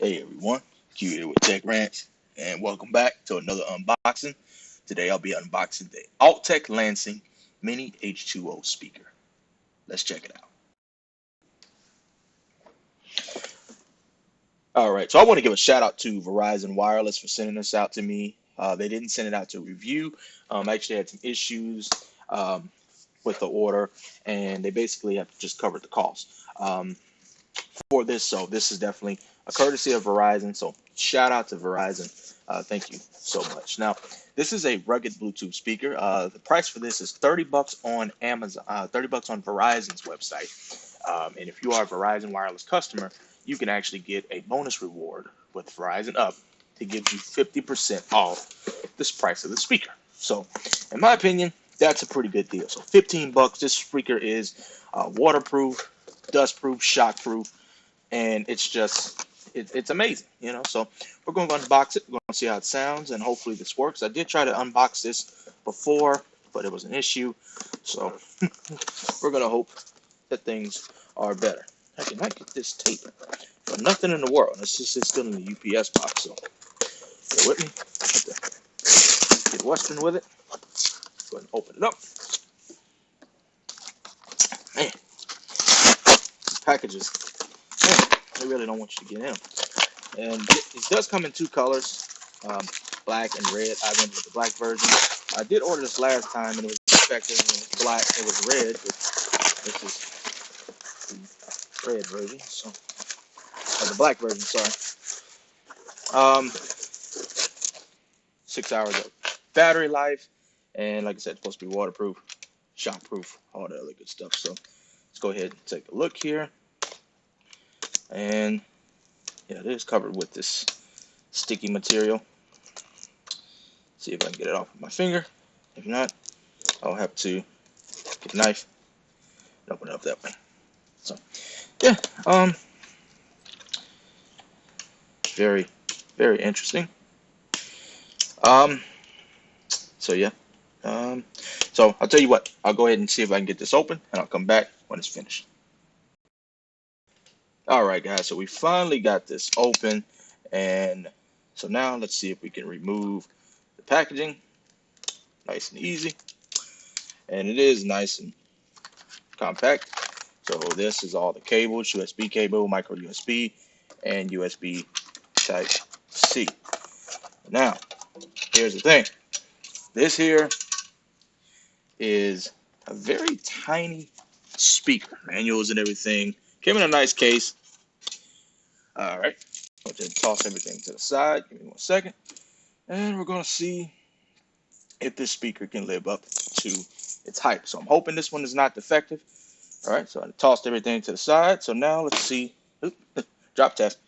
Hey everyone, Q here with Tech Rants, and welcome back to another unboxing. Today I'll be unboxing the Altec Lansing Mini H20 speaker. Let's check it out. Alright, so I want to give a shout out to Verizon Wireless for sending this out to me. They didn't send it out to review. I actually had some issues with the order, and they basically have just covered the cost for this. So this is definitely a courtesy of Verizon. So shout out to Verizon. Thank you so much. Now, this is a rugged Bluetooth speaker. The price for this is $30 on Amazon, $30 on Verizon's website. And if you are a Verizon wireless customer, you can actually get a bonus reward with Verizon Up to give you 50% off this price of the speaker. So, in my opinion, that's a pretty good deal. So, $15. This speaker is waterproof, dustproof, shockproof, and it's amazing, you know. So we're going to unbox it. We're going to see how it sounds, and hopefully this works. I did try to unbox this before, but it was an issue. So we're going to hope that things are better. I cannot get this tape for nothing in the world. It's still in the UPS box, so bear with me. Have to get Western with it. Go ahead and open it up. Man, these packages, man, they really don't want you to get in them. And it does come in two colors, black and red. I went with the black version. I did order this last time, and it was defective. And it was black. It was red. But this is the red version, so or the black version. Sorry. 6 hours of battery life, and like I said, it's supposed to be waterproof, shockproof, all that other good stuff. So let's go ahead and take a look here, and yeah, it is covered with this sticky material. See if I can get it off with my finger. If not, I'll have to get a knife and open it up that way. So yeah, very, very interesting. So yeah, so I'll tell you what, I'll go ahead and see if I can get this open, and I'll come back when it's finished. All right, guys, so we finally got this open, and so now let's see if we can remove the packaging. Nice and easy, and it is nice and compact. So this is all the cables: USB cable, micro USB, and USB Type C. Now, here's the thing. This here is a very tiny speaker. Manuals and everything. Came in a nice case. All right. I'll just toss everything to the side. Give me 1 second. And we're going to see if this speaker can live up to its hype. So I'm hoping this one is not defective. All right. So I tossed everything to the side. So now let's see. Drop test.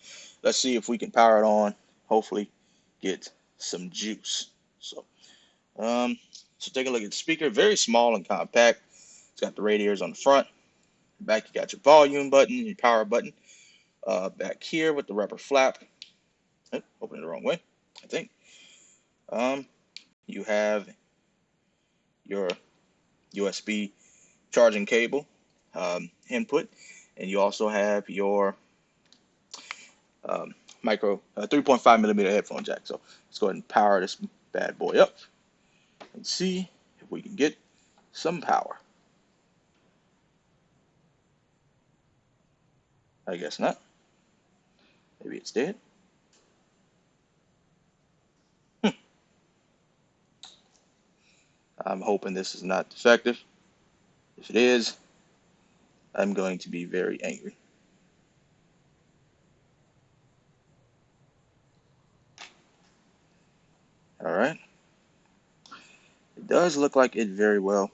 Let's see if we can power it on. Hopefully get some juice. So take a look at the speaker. Very small and compact. It's got the radiators on the front. Back, you got your volume button, your power button. Back here with the rubber flap. Open it the wrong way, I think. You have your USB charging cable input, and you also have your micro 3.5 millimeter headphone jack. So let's go ahead and power this bad boy up and see if we can get some power. I guess not. Maybe it's dead. I'm hoping this is not defective. If it is, I'm going to be very angry. All right. It does look like it very well.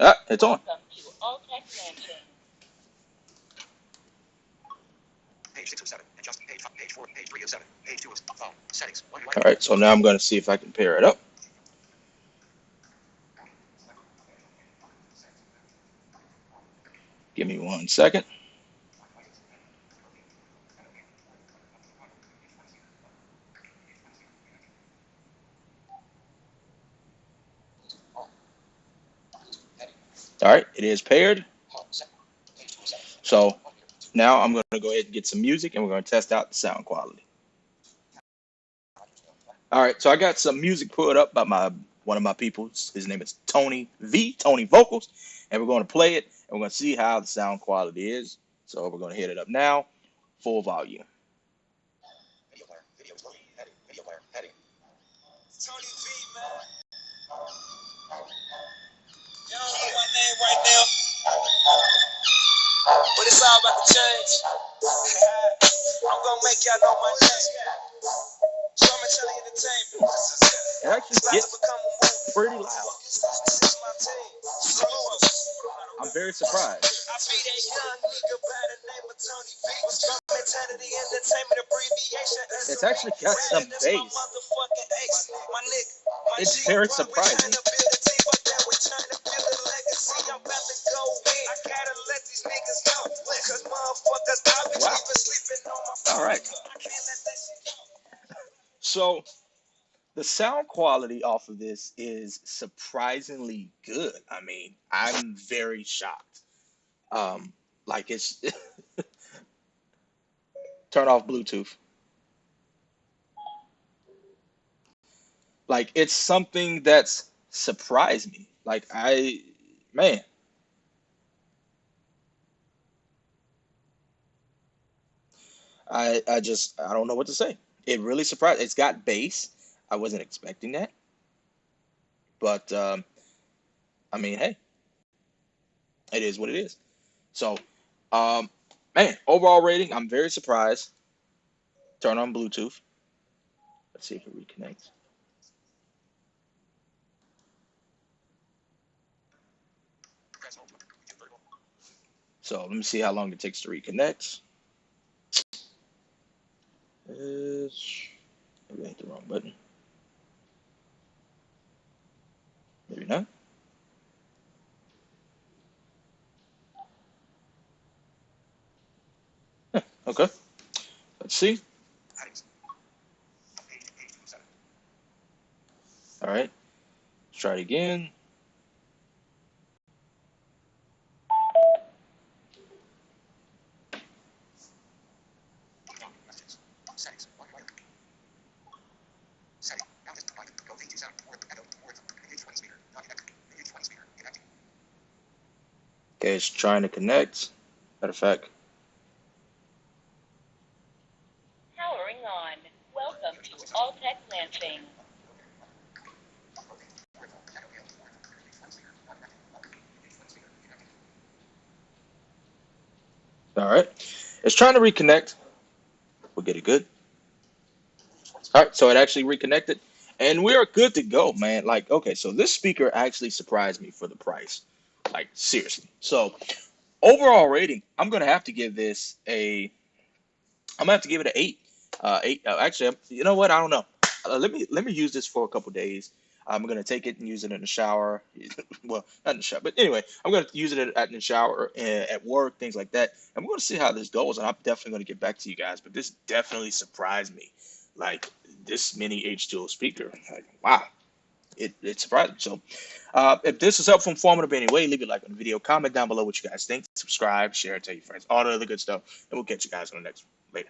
Ah, it's on. Welcome to Altec Lansing. Page 6 of 7. Adjust page 4, page 3 of 7. Page 2 of phone. Settings. All right, so now I'm going to see if I can pair it up. Give me 1 second. All right, it is paired. So Now I'm going to go ahead and get some music, and we're going to test out the sound quality. All right, so I got some music put up by one of my people. His name is Tony Vocals, and we're going to play it, and we're going to see how the sound quality is. So we're going to hit it up now, full volume. Video player. Video is loading. Heading. Video player. Heading. Tony V, man. You don't know my name right now, but it's all about to change. I'm gonna make y'all know my name. Storytelling entertainment. It actually gets pretty loud. I'm very surprised. I be that young nigga by the name of Tony V. Mentality entertainment abbreviation. It's actually got some bass. It's very surprising. Wow. All right. So the sound quality off of this is surprisingly good. I mean, I'm very shocked. Like it's turn off Bluetooth. Like it's something that's surprised me. Like man, I don't know what to say. It really surprised. It's got bass. I wasn't expecting that, but I mean, hey, it is what it is. So, um, man, overall rating, I'm very surprised. Turn on Bluetooth. Let's see if it reconnects. So let me see how long it takes to reconnect. Maybe I hit the wrong button. Maybe not. Okay. Let's see. All right. Let's try it again. Okay, it's trying to connect. Matter of fact. Powering on. Welcome to Altec Lansing. All right. It's trying to reconnect. We'll get it good. All right. So it actually reconnected. And we are good to go, man. Like, okay, so this speaker actually surprised me for the price. Like, seriously. So overall rating, I'm gonna have to give this I'm gonna have to give it an 8. Eight. Actually, you know what? I don't know. Let me use this for a couple days. I'm gonna take it and use it in the shower. Well, not in the shower, but anyway, I'm gonna use it in the shower, at work, things like that. And we're gonna see how this goes. And I'm definitely gonna get back to you guys. But this definitely surprised me. Like this mini H2O speaker. Like, wow. It surprised me. So, if this is helpful, informative in any way, leave a like on the video, comment down below what you guys think, subscribe, share, tell your friends, all the other good stuff, and we'll catch you guys on the next one. Later.